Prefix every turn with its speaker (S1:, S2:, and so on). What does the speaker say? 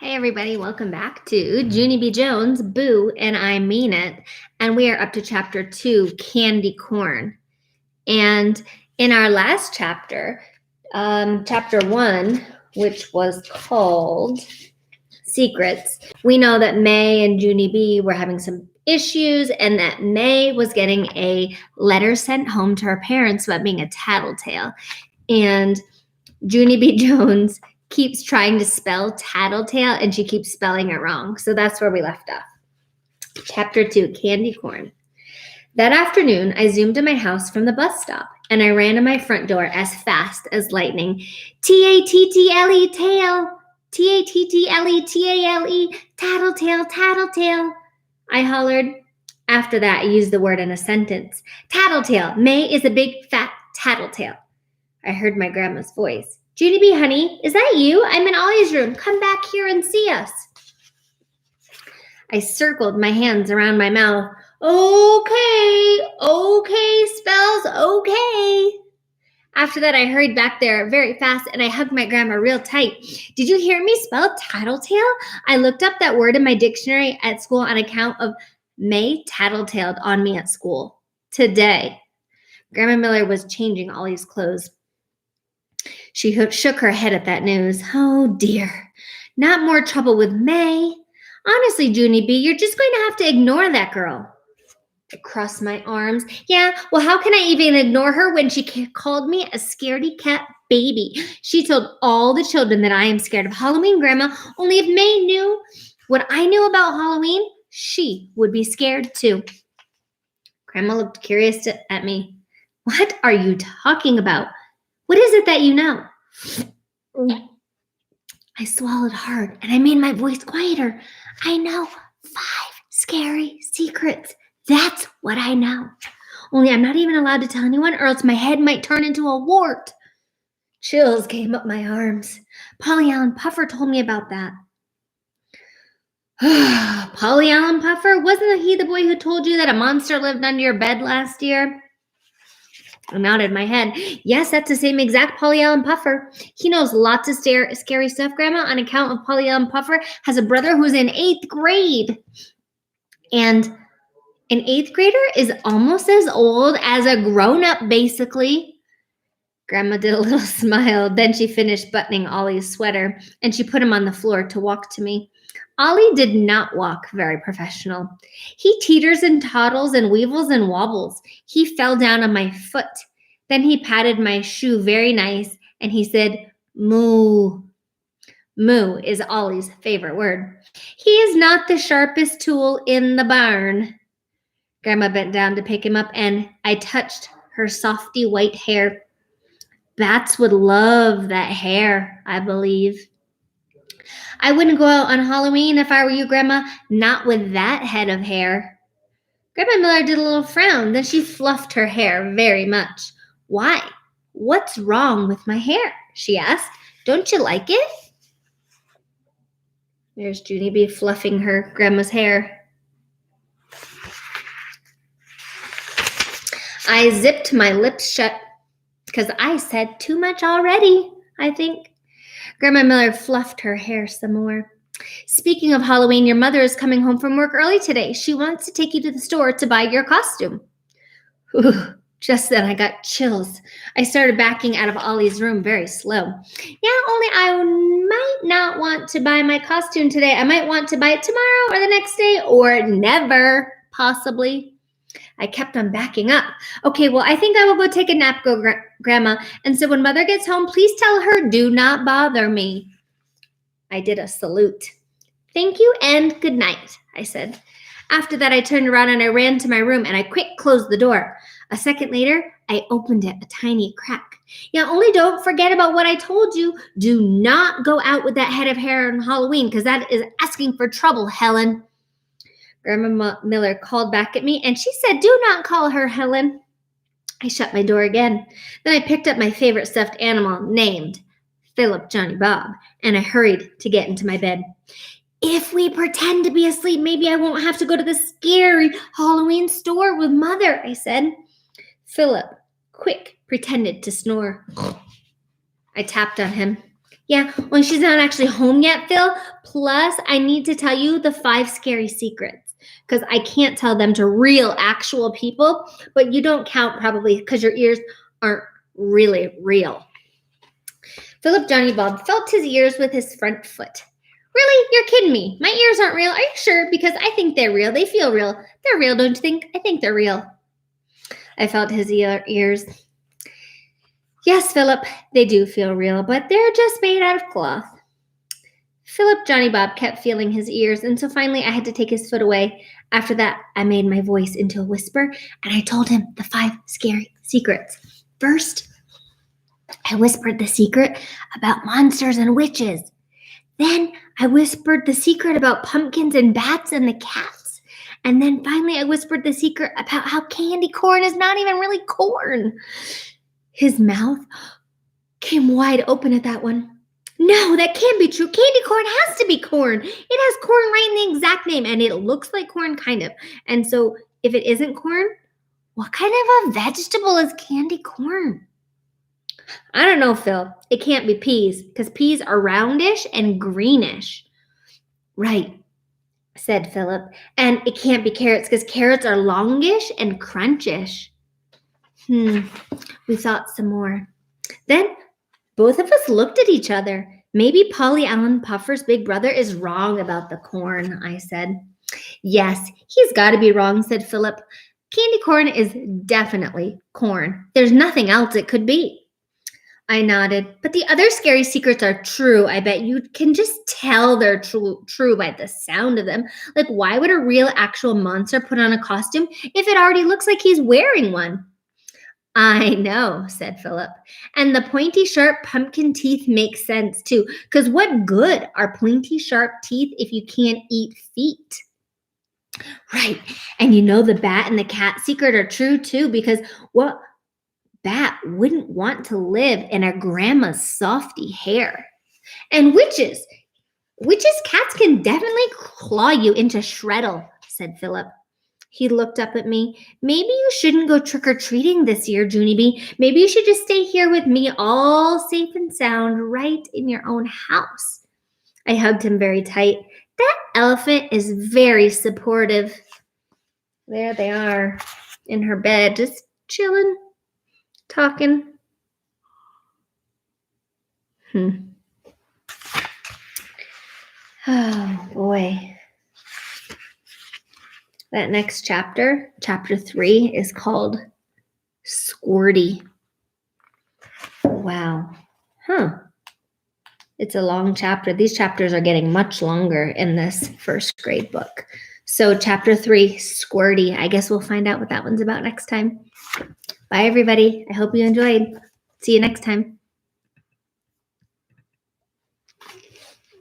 S1: Hey everybody, welcome back to Junie B. Jones, Boo, and I Mean It. And we are up to chapter 2, Candy Corn. And in our last chapter, chapter 1, which was called Secrets, we know that May and Junie B were having some issues and that May was getting a letter sent home to her parents about being a tattletale. And Junie B. Jones keeps trying to spell tattletale and she keeps spelling it wrong. So that's where we left off. Chapter 2, Candy Corn. That afternoon, I zoomed to my house from the bus stop and I ran to my front door as fast as lightning. T-A-T-T-L-E, tail. T-A-T-T-L-E-T-A-L-E, tattletale, tattletale. I hollered. After that, I used the word in a sentence. Tattletale. May is a big, fat tattletale. I heard my grandma's voice. Junie B, honey, is that you? I'm in Ollie's room. Come back here and see us. I circled my hands around my mouth. Okay spells okay. After that, I hurried back there very fast and I hugged my grandma real tight. Did you hear me spell tattletale? I looked up that word in my dictionary at school on account of May tattletaled on me at school. Today. Grandma Miller was changing Ollie's clothes. She shook her head at that news. Oh, dear. Not more trouble with May. Honestly, Junie B, you're just going to have to ignore that girl. I crossed my arms. Yeah, well, how can I even ignore her when she called me a scaredy cat baby? She told all the children that I am scared of Halloween, Grandma. Only if May knew what I knew about Halloween, she would be scared too. Grandma looked curious at me. What are you talking about? What is it that you know? I swallowed hard and I made my voice quieter. I know 5 scary secrets. That's what I know. Only I'm not even allowed to tell anyone or else my head might turn into a wart. Chills came up my arms. Polly Allen Puffer told me about that. Polly Allen Puffer? Wasn't he the boy who told you that a monster lived under your bed last year? I nodded my head. Yes, that's the same exact Polly Allen Puffer. He knows lots of scary stuff, Grandma, on account of Polly Allen Puffer has a brother who's in 8th grade. And an 8th grader is almost as old as a grown-up, basically. Grandma did a little smile. Then she finished buttoning Ollie's sweater, and she put him on the floor to walk to me. Ollie did not walk very professional. He teeters and toddles and weevils and wobbles. He fell down on my foot. Then he patted my shoe very nice, and he said, moo. Moo is Ollie's favorite word. He is not the sharpest tool in the barn. Grandma bent down to pick him up, and I touched her softy white hair. Bats would love that hair, I believe. I wouldn't go out on Halloween if I were you, Grandma, not with that head of hair. Grandma Miller did a little frown, then she fluffed her hair very much. Why? What's wrong with my hair? She asked. Don't you like it? There's Junie B fluffing her grandma's hair. I zipped my lips shut because I said too much already, I think. Grandma Miller fluffed her hair some more. Speaking of Halloween, your mother is coming home from work early today. She wants to take you to the store to buy your costume. Ooh, just then I got chills. I started backing out of Ollie's room very slow. Yeah, only I might not want to buy my costume today. I might want to buy it tomorrow or the next day or never, possibly. I kept on backing up. Okay, well, I think I will go take a nap, Grandma. And so when Mother gets home, please tell her, do not bother me. I did a salute. Thank you and good night, I said. After that, I turned around and I ran to my room and I quick closed the door. A second later, I opened it a tiny crack. Yeah, only don't forget about what I told you. Do not go out with that head of hair on Halloween because that is asking for trouble, Helen. Grandma Miller called back at me, and she said, do not call her Helen. I shut my door again. Then I picked up my favorite stuffed animal named Philip Johnny Bob, and I hurried to get into my bed. If we pretend to be asleep, maybe I won't have to go to the scary Halloween store with Mother, I said. Philip, quick, pretended to snore. I tapped on him. Yeah, well, she's not actually home yet, Phil. Plus, I need to tell you the 5 scary secrets because I can't tell them to real, actual people, but you don't count probably because your ears aren't really real. Philip Johnny Bob felt his ears with his front foot. Really? You're kidding me. My ears aren't real. Are you sure? Because I think they're real. They feel real. They're real, don't you think? I think they're real. I felt his ears. Yes, Philip, they do feel real, but they're just made out of cloth. Philip Johnny Bob kept feeling his ears, and so finally I had to take his foot away. After that, I made my voice into a whisper, and I told him the 5 scary secrets. First, I whispered the secret about monsters and witches. Then I whispered the secret about pumpkins and bats and the cats. And then finally I whispered the secret about how candy corn is not even really corn. His mouth came wide open at that one. No, that can't be true. Candy corn has to be corn. It has corn right in the exact name, and it looks like corn, kind of. And so if it isn't corn, what kind of a vegetable is candy corn? I don't know, Phil. It can't be peas, because peas are roundish and greenish. Right, said Philip. And it can't be carrots, because carrots are longish and crunchish. We thought some more. Then both of us looked at each other. Maybe Polly Allen Puffer's big brother is wrong about the corn, I said. Yes, he's got to be wrong, said Philip. Candy corn is definitely corn. There's nothing else it could be. I nodded. But the other scary secrets are true. I bet you can just tell they're true by the sound of them. Like, why would a real actual monster put on a costume if it already looks like he's wearing one? I know, said Philip. And the pointy, sharp pumpkin teeth make sense too. Because what good are pointy, sharp teeth if you can't eat feet? Right. And you know the bat and the cat secret are true too, because what bat wouldn't want to live in a grandma's softy hair? And witches, cats can definitely claw you into shreddle, said Philip. He looked up at me. Maybe you shouldn't go trick-or-treating this year, Junie B. Maybe you should just stay here with me, all safe and sound, right in your own house. I hugged him very tight. That elephant is very supportive. There they are in her bed, just chilling, talking. Oh, boy. That next chapter, chapter 3, is called Squirty. Wow. It's a long chapter. These chapters are getting much longer in this first grade book. So chapter 3, Squirty. I guess we'll find out what that one's about next time. Bye, everybody. I hope you enjoyed. See you next time.